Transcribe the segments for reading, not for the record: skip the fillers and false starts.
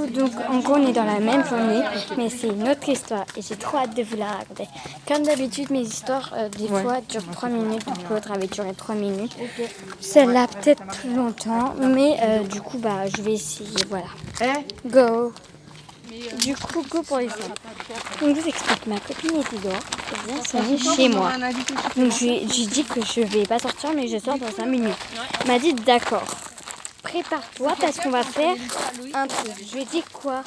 coup, donc en gros on est dans la même journée, mais c'est une autre histoire et j'ai trop hâte de vous la raconter. Comme d'habitude, mes histoires, des fois, durent 3 minutes, donc l'autre avait duré 3 minutes. Celle-là peut-être plus longtemps, mais du coup, bah, je vais essayer, voilà. Go! Du coup, go pour les femmes. Donc, je vous explique, ma copine était dehors, elle vient sonner chez moi. Donc, j'ai dit que je vais pas sortir, mais je sors dans 5 minutes. Elle m'a dit d'accord. Prépare-toi parce qu'on va faire un truc. Je lui ai dit quoi?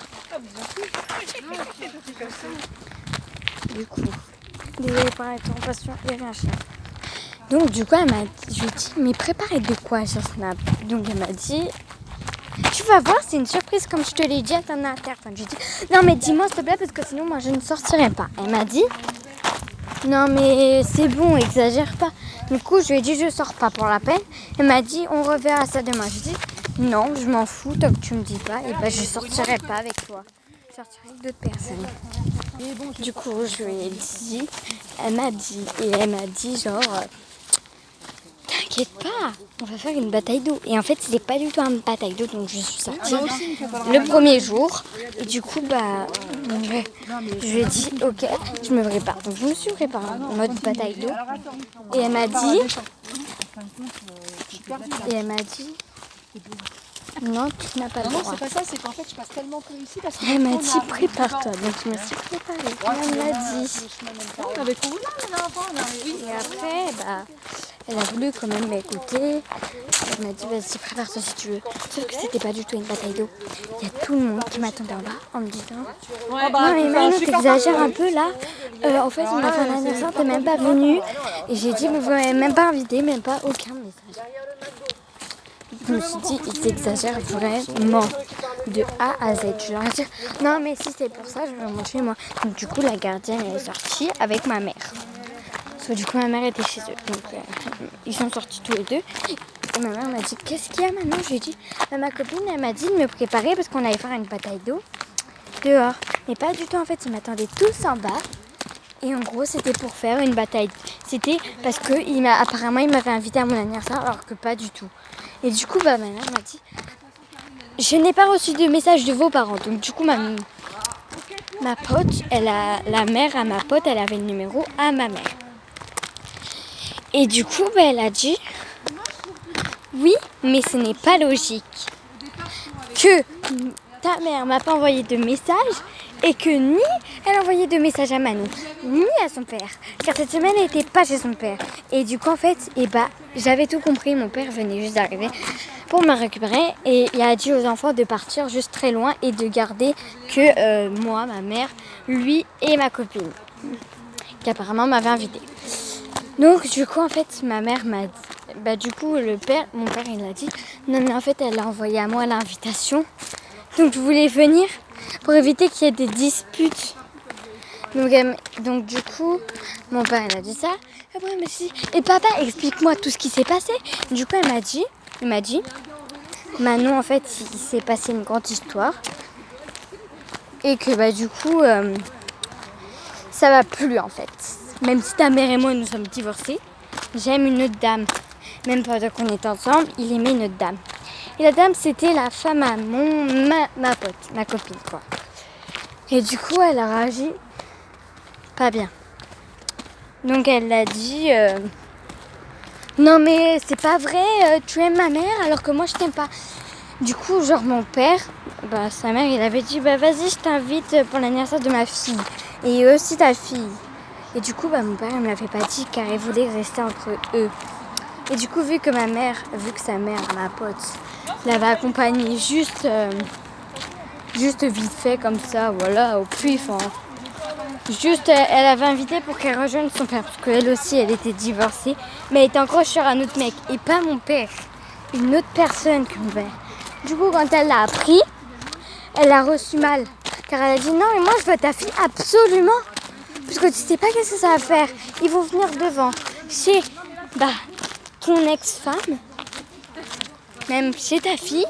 Du coup, désolée pour l'interruption et rien chien. Donc du coup, je lui ai dit, mais préparez de quoi sur Snap? Donc elle m'a dit, tu vas voir, c'est une surprise comme je te l'ai dit à ton interphone. Je lui ai dit, non mais dis-moi s'il te plaît parce que sinon moi je ne sortirai pas. Elle m'a dit, non mais c'est bon, exagère pas. Du coup, je lui ai dit, je sors pas pour la peine. Elle m'a dit, on reverra ça demain. Je lui ai dit, non, je m'en fous, tant que tu me dis pas, et ben je sortirai pas avec toi. Je sortirai avec d'autres personnes. Du coup, je lui ai dit, elle m'a dit genre, t'inquiète pas, on va faire une bataille d'eau. Et en fait, c'était pas du tout une bataille d'eau, donc je suis sortie le premier jour. Et du coup, bah, je lui ai dit, ok, je me prépare. Donc je me suis préparée en mode bataille d'eau. Et elle m'a dit, non, tu n'as pas le droit. Non, c'est pas ça, c'est qu'en fait, je passe tellement peu ici parce que. Elle m'a dit, prépare-toi. Donc je me suis préparée, comme elle m'a dit. On avait trop voulu, mais là, Et après, bah, elle a voulu quand même m'écouter. Elle m'a dit, vas-y, prépare-toi si tu veux. Sauf que c'était pas du tout une bataille d'eau. Il y a tout le monde qui m'attendait en bas en me disant, non mais Manu, t'exagères un peu là. En fait, on a fait un anniversaire, t'es même pas venue. Et j'ai dit, vous m'avez même pas invité, même pas aucun message. Je me suis dit, ils exagèrent vraiment de A à Z. Je leur ai dit, non mais si c'est pour ça, je vais rentrer chez moi. Donc du coup, la gardienne est sortie avec ma mère. Parce que du coup, ma mère était chez eux. Donc ils sont sortis tous les deux. Et ma mère m'a dit, qu'est-ce qu'il y a maintenant? Je lui ai dit, ma copine, elle m'a dit de me préparer parce qu'on allait faire une bataille d'eau dehors. Mais pas du tout, en fait, ils m'attendaient tous en bas. Et en gros, c'était pour faire une bataille. C'était parce que apparemment, il m'avait invité à mon anniversaire, alors que pas du tout. Et du coup, bah, ma mère m'a dit, je n'ai pas reçu de message de vos parents. Donc du coup, ma pote, la mère à ma pote, elle avait le numéro à ma mère. Et du coup, bah, elle a dit, oui, mais ce n'est pas logique que ta mère m'a pas envoyé de message et que ni elle a envoyé de message à Manon, ni à son père. Car cette semaine, elle n'était pas chez son père. Et du coup, en fait, j'avais tout compris. Mon père venait juste d'arriver pour me récupérer. Et il a dit aux enfants de partir juste très loin et de garder que moi, ma mère, lui et ma copine, qui apparemment m'avait invité. Donc, du coup, en fait, ma mère m'a dit... du coup, mon père, il a dit... Non, mais en fait, elle a envoyé à moi l'invitation. Donc, je voulais venir pour éviter qu'il y ait des disputes. Donc du coup, mon père, il a dit ça. Et papa, explique-moi tout ce qui s'est passé. Du coup, il m'a dit, Manon, en fait, il s'est passé une grande histoire. Et que, du coup, ça va plus, en fait. Même si ta mère et moi, nous sommes divorcés, j'aime une autre dame. Même pendant qu'on était ensemble, il aimait une autre dame. Et la dame, c'était la femme à ma pote, ma copine, quoi. Et du coup, elle a réagi pas bien. Donc, elle a dit, non mais c'est pas vrai, tu aimes ma mère alors que moi je t'aime pas. Du coup, genre mon père, sa mère, il avait dit, vas-y, je t'invite pour l'anniversaire de ma fille. Et aussi ta fille. Et du coup, mon père, il me l'avait pas dit car il voulait rester entre eux. Et du coup, vu que sa mère, ma pote, l'avait accompagnée juste vite fait comme ça, voilà, au pif. Juste, elle avait invité pour qu'elle rejoigne son père, parce qu'elle aussi, elle était divorcée, mais elle était encore sur un autre mec, et pas mon père, une autre personne que mon père. Du coup, quand elle l'a appris, elle l'a reçu mal, car elle a dit, non, mais moi, je veux ta fille absolument, parce que tu sais pas qu'est-ce que ça va faire. Ils vont venir devant, chez, ton ex-femme, même chez ta fille,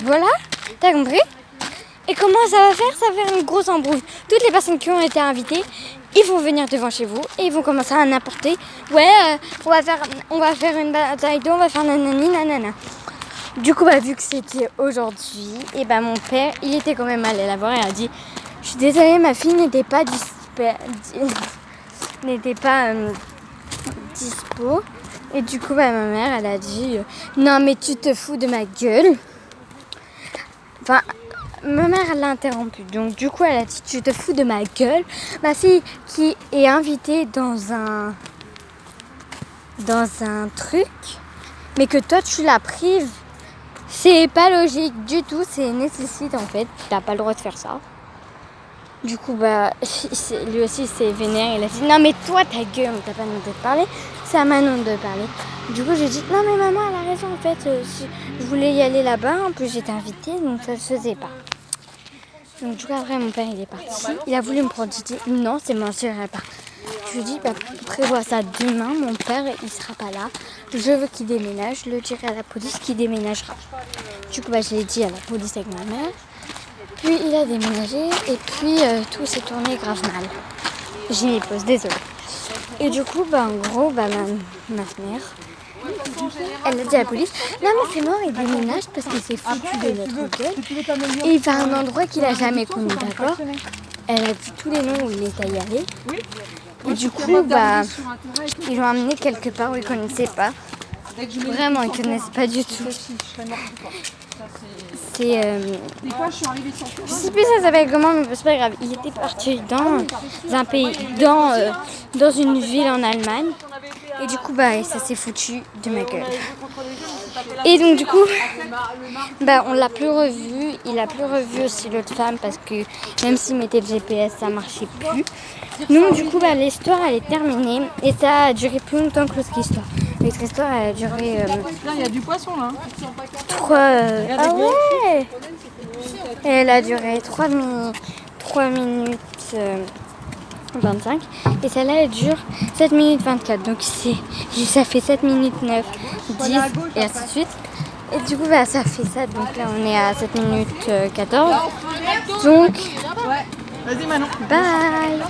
voilà, t'as compris? Et comment ça va faire? Ça va faire une grosse embrouille. Toutes les personnes qui ont été invitées, ils vont venir devant chez vous et ils vont commencer à n'importer. Ouais, on va faire une bataille d'eau, on va faire nanani, nanana. Du coup, bah, vu que c'était aujourd'hui, et bah, mon père, il était quand même allé la voir et a dit « Je suis désolée, ma fille n'était pas dispo. » Et du coup, bah, ma mère, elle a dit « Non, mais tu te fous de ma gueule. » Enfin, ma mère, elle l'a interrompu. Donc, du coup, elle a dit « Tu te fous de ma gueule. » Ma fille qui est invitée dans un truc, mais que toi, tu la prives. C'est pas logique du tout, c'est nécessite en fait. T'as pas le droit de faire ça. Du coup, bah, lui aussi c'est vénère. Il a dit non, mais toi ta gueule, t'as pas demandé de parler. C'est à Manon de parler. Du coup, j'ai dit non, mais maman, elle a raison en fait. Je voulais y aller là-bas, en plus j'étais invitée, donc ça se faisait pas. Donc, du coup, après, mon père il est parti. Il a voulu me prendre. J'ai dit non, c'est moi, je n'irai pas. Je lui ai dit, bah, prévois ça demain, mon père il sera pas là. Je veux qu'il déménage, je le dirai à la police qu'il déménagera. Du coup, bah, je l'ai dit à la police avec ma mère. Puis il a déménagé et puis tout s'est tourné grave mal. J'ai mis pause, désolée. Et du coup, bah, en gros, bah, ma mère, elle a dit à la police, non mais c'est mort, il déménage parce qu'il s'est foutu de notre gueule. Et il va à un endroit qu'il a jamais connu, d'accord? Elle a dit tous les noms où il est allé. Et du coup, bah, ils l'ont amené quelque part où ils ne connaissaient pas. Vraiment, ils ne connaissent pas du tout. C'est... je sais plus ça s'appelle comment, mais c'est pas grave. Il était parti dans un pays, dans une ville en Allemagne. Et du coup, bah, ça s'est foutu de ma gueule. Et donc, du coup, bah, on l'a plus revu. Il a plus revu aussi l'autre femme parce que même s'il mettait le GPS, ça marchait plus. Donc, du coup, bah, l'histoire, elle est terminée. Et ça a duré plus longtemps que l'autre histoire. L'autre histoire, elle a duré... il y a du poisson là. 3... ah ouais. Et elle a duré 3 minutes 25. Et celle-là, elle dure 7 minutes 24. Donc, ça fait 7 minutes 9, 10 et ainsi de suite. Et du coup, bah, ça fait ça. Donc là, on est à 7 minutes 14. Donc, Vas-y Manon. bye.